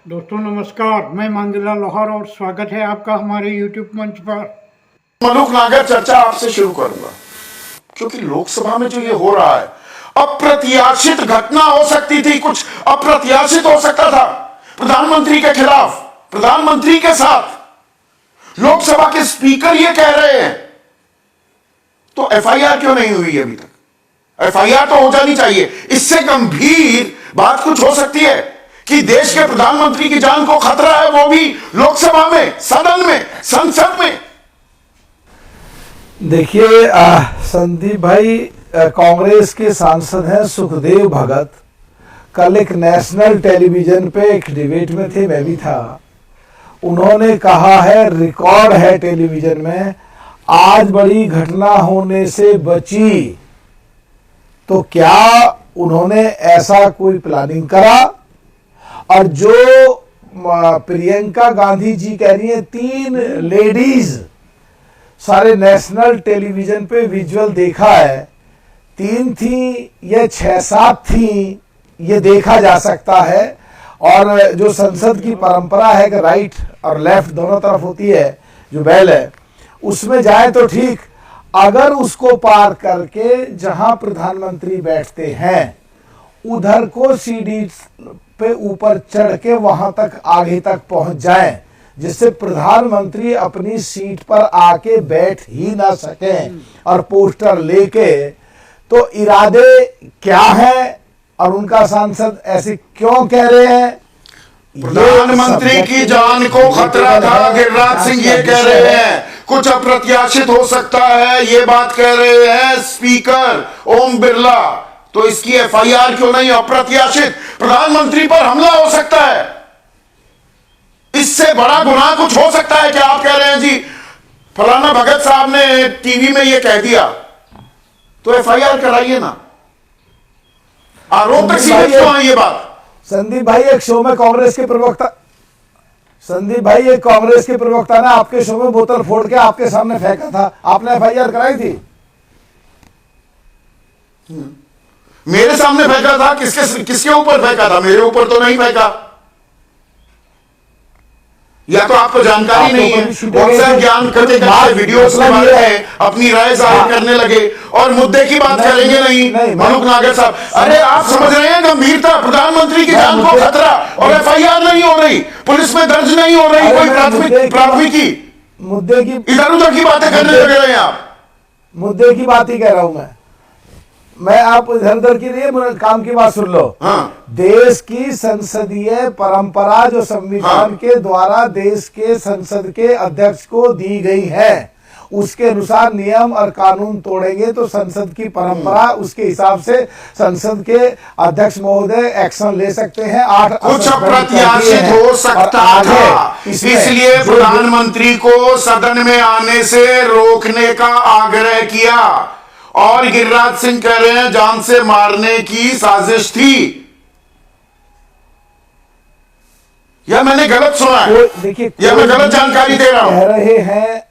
दोस्तों नमस्कार, मैं मांगीलाल लोहार और स्वागत है आपका हमारे YouTube मंच पर। मलूक नागर चर्चा आपसे शुरू करूंगा क्योंकि लोकसभा में जो ये हो रहा है अप्रत्याशित घटना हो सकती थी, कुछ अप्रत्याशित हो सकता था। प्रधानमंत्री के खिलाफ, प्रधानमंत्री के साथ लोकसभा के स्पीकर ये कह रहे हैं, तो एफआईआर क्यों नहीं हुई अभी तक? एफआईआर तो हो जानी चाहिए। इससे गंभीर बात कुछ हो सकती है कि देश के प्रधानमंत्री की जान को खतरा है, वो भी लोकसभा में, सदन में, संसद में। देखिए संदीप भाई कांग्रेस के सांसद हैं सुखदेव भगत। कल एक नेशनल टेलीविजन पे एक डिबेट में थे, मैं भी था। उन्होंने कहा है, रिकॉर्ड है टेलीविजन में, आज बड़ी घटना होने से बची। तो क्या उन्होंने ऐसा कोई प्लानिंग करा? और जो प्रियंका गांधी जी कह रही है, 3 लेडीज, सारे नेशनल टेलीविजन पे विजुअल देखा है, 3 थी या 6-7 थी, ये देखा जा सकता है। और जो संसद की परंपरा है कि राइट और लेफ्ट दोनों तरफ होती है, जो बैल है उसमें जाए तो ठीक, अगर उसको पार करके जहां प्रधानमंत्री बैठते हैं उधर को सीढ़ी पे ऊपर चढ़ के वहां तक, आगे तक पहुंच जाएं, जिससे प्रधानमंत्री अपनी सीट पर आके बैठ ही ना सके और पोस्टर लेके। तो इरादे क्या है और उनका सांसद ऐसे क्यों कह रहे हैं? प्रधानमंत्री की जान को खतरा था, गिरिराज सिंह ये कह रहे हैं। कुछ अप्रत्याशित हो सकता है, ये बात कह रहे हैं स्पीकर ओम बिरला। तो इसकी एफआईआर क्यों नहीं? अप्रत्याशित प्रधानमंत्री पर हमला हो सकता है, इससे बड़ा गुनाह कुछ हो सकता है क्या? आप कह रहे हैं जी फलाना भगत साहब ने टीवी में ये कह दिया, तो एफआईआर कराइए ना। आरोप तक सीमित क्यों है ये बात? संदीप भाई एक शो में कांग्रेस के प्रवक्ता, संदीप भाई एक कांग्रेस के प्रवक्ता ने आपके शो में बोतल फोड़ के आपके सामने फेंका था, आपने एफआईआर कराई थी? मेरे सामने फेंका था? किसके ऊपर फेंका था? मेरे ऊपर तो नहीं फेंका। या तो आपको जानकारी नहीं है, व्हाट्सएप ज्ञान करते करते वीडियोस के बारे में अपनी राय जाहिर करने लगे और मुद्दे की बात करेंगे नहीं। मलूक नागर साहब, अरे आप समझ रहे हैं गंभीरता? प्रधानमंत्री की जान को खतरा और एफआईआर नहीं हो रही, पुलिस में दर्ज नहीं हो रही कोई प्राथमिकी, मुद्दे की इधर उधर की बातें करने लग रहे हैं आप। मुद्दे की बात ही कह रहा हूं मैं आप इधर उधर की नहीं, काम की बात सुन लो। हाँ। देश की संसदीय परंपरा जो संविधान के द्वारा देश के संसद के अध्यक्ष को दी गई है, उसके अनुसार नियम और कानून तोड़ेंगे तो संसद की परंपरा, उसके हिसाब से संसद के अध्यक्ष महोदय एक्शन ले सकते हैं। 8 कुछ अप्रत्याशित हो सकता था, इसलिए प्रधानमंत्री को सदन में आने से रोकने का आग्रह किया और गिरिराज सिंह कह रहे हैं जान से मारने की साजिश थी। या मैंने गलत सुना है? देखिए, या मैं गलत जानकारी दे रहा हूं? कह रहे हैं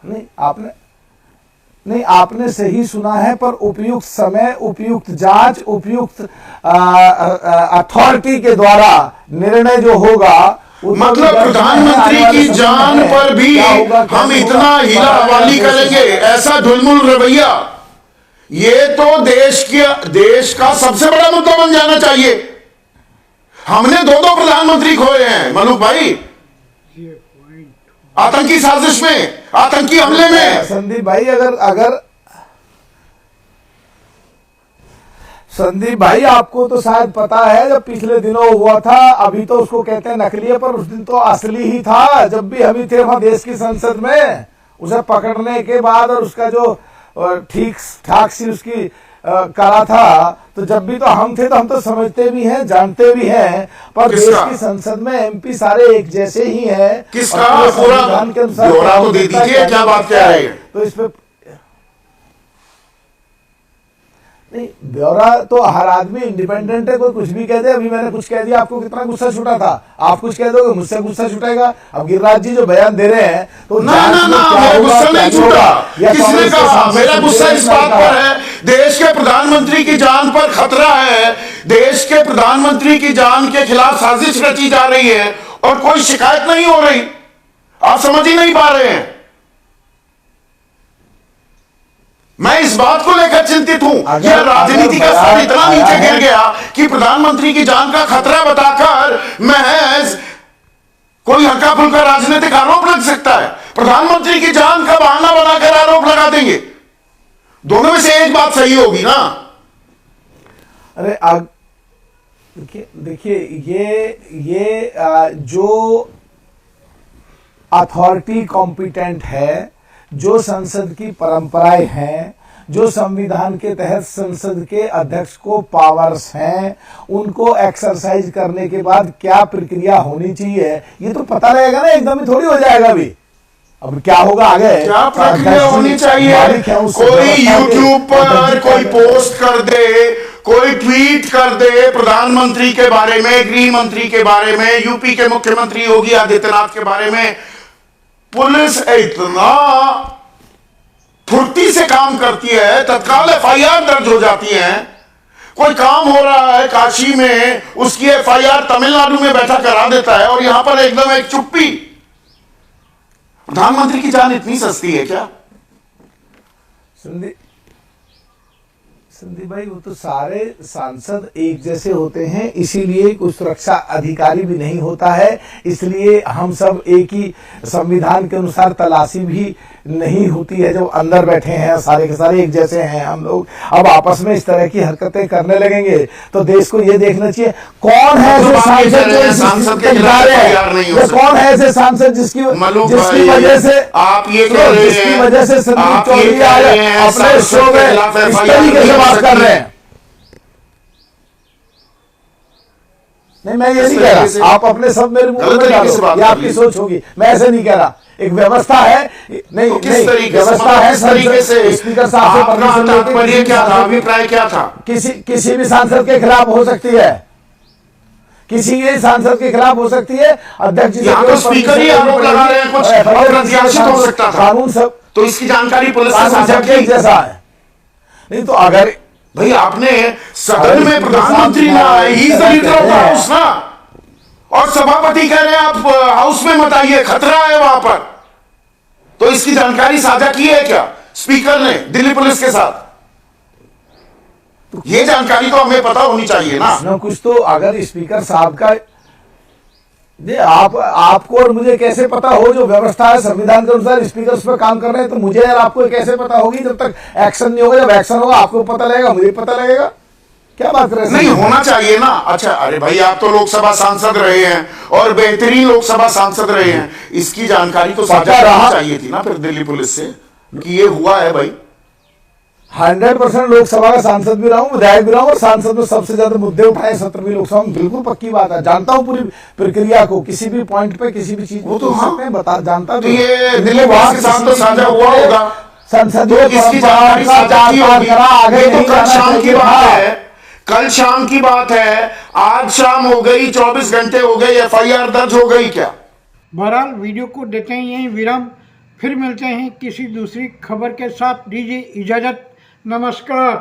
नहीं, आपने सही सुना है, पर उपयुक्त समय, उपयुक्त जांच, उपयुक्त अथॉरिटी के द्वारा निर्णय जो होगा, मतलब प्रधानमंत्री की जान पर भी हम इतना हीरा हवाली करेंगे, ऐसा ढुलमुल रवैया, ये तो देश का सबसे बड़ा मुद्दा बन जाना चाहिए। हमने 2 प्रधानमंत्री खोए हैं मलूक भाई, आतंकी साजिश में, आतंकी हमले में। संदीप भाई अगर संदीप भाई आपको तो शायद पता है, जब पिछले दिनों हुआ था, अभी तो उसको कहते हैं नकली है, पर उस दिन तो असली ही था। जब भी हम ही थे वहां देश की संसद में, उसे पकड़ने के बाद और उसका जो ठीक ठाक सी उसकी करा था, तो जब भी तो हम थे, तो हम तो समझते भी हैं, जानते भी हैं, पर देश की संसद में एमपी सारे एक जैसे ही हैं। किसका पूरा ब्यौरा तो दे दीजिए, क्या बात कह रहे हैं? तो इस पे नहीं, ब्यौरा तो हर आदमी इंडिपेंडेंट है, कोई कुछ भी कह दे। अभी मैंने कुछ कह दिया, आपको कितना गुस्सा छूटा था? आप कुछ कह दोगे, मुझसे गुस्सा छूटेगा। अब गिरिराज जी जो बयान दे रहे हैं, तो ना मेरा गुस्सा नहीं छूटा। किसने कहा? मेरा गुस्सा इस बात पर है, देश के प्रधानमंत्री की जान पर खतरा है, देश के प्रधानमंत्री की जान के खिलाफ साजिश रची जा रही है और कोई शिकायत नहीं हो रही। आप समझ ही नहीं पा रहे हैं। मैं इस बात को लेकर चिंतित हूं। यह राजनीति का स्तर इतना नीचे गिर गया कि प्रधानमंत्री की जान का खतरा बताकर महज कोई हल्का फुल्का राजनीतिक आरोप लग सकता है। प्रधानमंत्री की जान का बहाना बनाकर आरोप लगा देंगे। दोनों में से एक बात सही होगी ना। अरे देखिए ये जो अथॉरिटी कॉम्पिटेंट है, जो संसद की परंपराएं हैं, जो संविधान के तहत संसद के अध्यक्ष को पावर्स हैं, उनको एक्सरसाइज करने के बाद क्या प्रक्रिया होनी चाहिए ये तो पता रहेगा ना। एकदम ही थोड़ी हो जाएगा अभी। अब क्या होगा आगे, क्या प्रक्रिया होनी चाहिए? कोई यूट्यूब पर कोई पोस्ट कर दे, कोई ट्वीट कर दे प्रधानमंत्री के बारे में, गृह मंत्री के बारे में, यूपी के मुख्यमंत्री योगी आदित्यनाथ के बारे में। पुलिस इतना फुर्ती से काम करती है, तत्काल एफआईआर दर्ज हो जाती है। कोई काम हो रहा है काशी में, उसकी एफआईआर तमिलनाडु में बैठा करा देता है और यहां पर एकदम एक चुप्पी। प्रधानमंत्री की जान इतनी सस्ती है क्या? संदीप भाई, वो तो सारे सांसद एक जैसे होते हैं, इसीलिए कोई सुरक्षा अधिकारी भी नहीं होता है। इसलिए हम सब एक ही संविधान के अनुसार तलाशी भी नहीं होती है। जब अंदर बैठे हैं सारे के सारे एक जैसे हैं हम लोग, अब आपस में इस तरह की हरकतें करने लगेंगे तो देश को ये देखना चाहिए कौन है ऐसे सांसद के खिलाफ तैयार नहीं हो सकते। कौन है ऐसे सांसद जिसकी वजह से आप ये कह रहे हैं, वजह से संदीप चौधरी अपने शो में इस तरीके से बात कर रहे हैं। नहीं, मैं ये नहीं कह रहा, आप अपने सब मेरे मुंह में डालो, ये आपकी सोच होगी, मैं ऐसे नहीं कह रहा। एक व्यवस्था है, नहीं किस तरीके व्यवस्था है, तरीके से स्पीकर साहब से परमिशन तात्पर्य क्या था, अभिप्राय क्या था? किसी भी सांसद के खिलाफ हो सकती है, किसी भी सांसद के खिलाफ हो सकती है। अध्यक्ष जी तो स्पीकर ही आरोप लगा रहे हैं, कुछ अप्रत्याशित हो सकता था। कानून सब तो इसकी जानकारी पुलिस से साझा की जैसा है। नहीं तो अगर भाई आपने सदन में प्रधानमंत्री ना आए, he is the leader of the house ना, और सभापति कह रहे हैं आप हाउस में मत आइए, खतरा है वहां पर। तो इसकी जानकारी साझा की है क्या स्पीकर ने दिल्ली पुलिस के साथ? ये जानकारी तो हमें पता होनी चाहिए ना। कुछ तो अगर स्पीकर साहब का आपको और मुझे कैसे पता हो, जो व्यवस्था है संविधान के अनुसार स्पीकर उस पर काम कर रहे हैं, तो मुझे और आपको कैसे पता होगी? जब तक एक्शन नहीं होगा, जब एक्शन होगा आपको पता लगेगा, मुझे पता लगेगा। क्या बात कर रहे हैं? नहीं होना चाहिए ना। अच्छा, अरे भाई आप तो लोकसभा सांसद रहे हैं और बेहतरीन लोकसभा सांसद रहे हैं, इसकी जानकारी तो साझा करनी चाहिए थी ना फिर दिल्ली पुलिस से कि ये हुआ है। भाई 100% लोकसभा का सांसद भी रहा हूं, विधायक भी रहा हूं, और सांसद में सबसे ज्यादा मुद्दे उठाए 17वीं लोकसभा में, बिल्कुल पक्की बात है। जानता हूं पूरी प्रक्रिया को, किसी भी पॉइंट पे किसी भी चीज वो तो हाँ बता जानता हूं। तो ये दिल्ली पुलिस के साथ तो साझा हुआ होगा, संसदीय इसकी जानकारी साझा की होगी। आगे तो कल शाम की बात है, कल शाम की बात है, आज शाम हो गई, 24 घंटे हो गए, एफआईआर दर्ज हो गई क्या? बहरहाल वीडियो को देते हैं यहीं विराम, फिर मिलते हैं किसी दूसरी खबर के साथ। दीजिए इजाजत, नमस्कार।